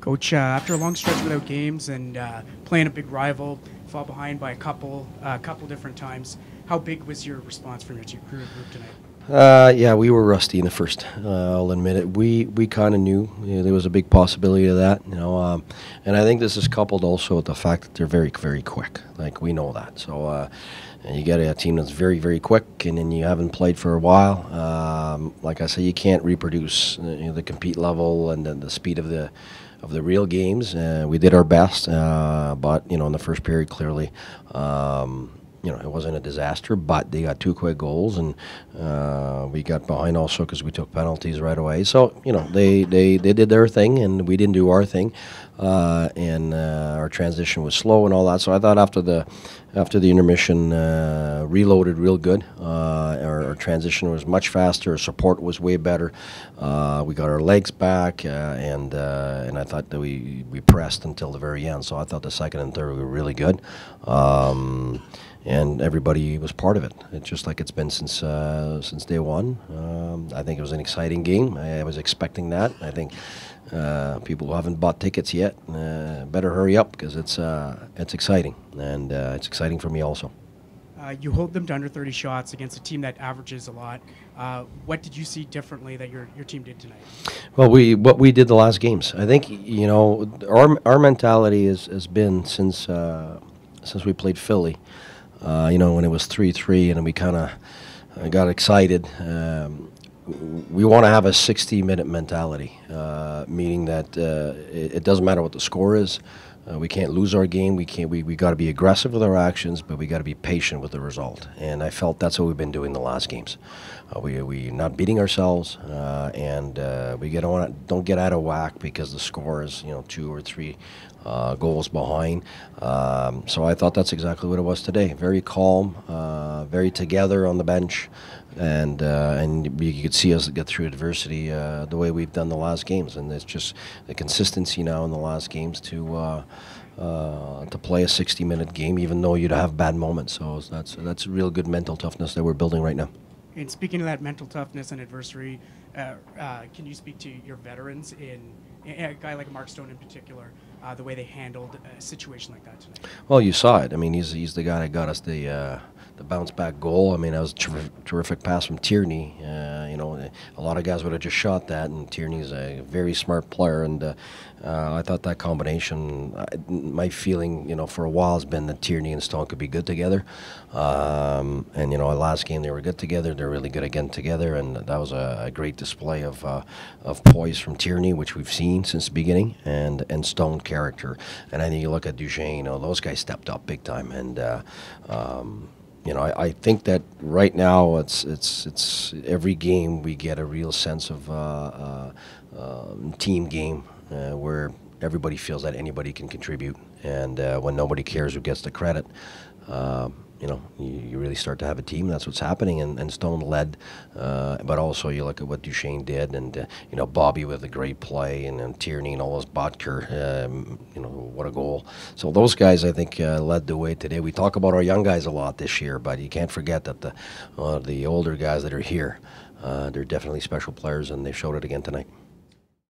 Coach, after a long stretch without games and playing a big rival, fall behind by a couple different times. How big was your response from your group tonight? Yeah, we were rusty in the first. I'll admit it. We kind of knew, there was a big possibility of that, and I think this is coupled also with the fact that they're very, very quick. Like we know that. So and you get a team that's very, very quick, and then you haven't played for a while. Like I say, you can't reproduce the compete level and the speed of the real games. We did our best, but in the first period, clearly. It wasn't a disaster, but they got two quick goals, and we got behind also because we took penalties right away. So, they did their thing, and we didn't do our thing, and our transition was slow and all that. So I thought after the intermission, reloaded real good. Our transition was much faster. Our support was way better. We got our legs back, and I thought that we pressed until the very end. So I thought the second and third were really good. And everybody was part of it. It's just like it's been since day one. I think it was an exciting game. I was expecting that. I think people who haven't bought tickets yet better hurry up because it's exciting, and it's exciting for me also. You hold them to under 30 shots against a team that averages a lot. What did you see differently that your team did tonight? Well, what we did the last games. I think our mentality has been since we played Philly. When it was 3-3 and we kind of got excited. We want to have a 60-minute mentality, meaning that it doesn't matter what the score is. We can't lose our game. We got to be aggressive with our actions, but we got to be patient with the result. And I felt that's what we've been doing the last games. We not beating ourselves, and we don't get out of whack because the score is 2 or 3 goals behind. So I thought that's exactly what it was today. Very calm, very together on the bench, and you could see us get through adversity the way we've done the last games. And it's just the consistency now in the last games to play a 60-minute game, even though you'd have bad moments. So that's real good mental toughness that we're building right now. And speaking of that mental toughness and adversity, can you speak to your veterans a guy like Mark Stone in particular, the way they handled a situation like that tonight? Well, you saw it. I mean, he's the guy that got us the bounce back goal. I mean, that was a terrific pass from Tierney. A lot of guys would have just shot that, and Tierney's a very smart player. And I thought that combination, my feeling, for a while has been that Tierney and Stone could be good together. Last game they were good together. They're really good again together, and that was a great display of poise from Tierney, which we've seen since the beginning, and Stone character. And I think you look at Boucher, those guys stepped up big time, and I think that right now it's every game we get a real sense of team game where everybody feels that anybody can contribute, and when nobody cares who gets the credit, you really start to have a team. That's what's happening, and Stone led, but also you look at what Duchesne did, and Bobby with a great play, and Tierney and all those Botker, what a goal. So those guys, I think, led the way today. We talk about our young guys a lot this year, but you can't forget that the older guys that are here, they're definitely special players, and they showed it again tonight.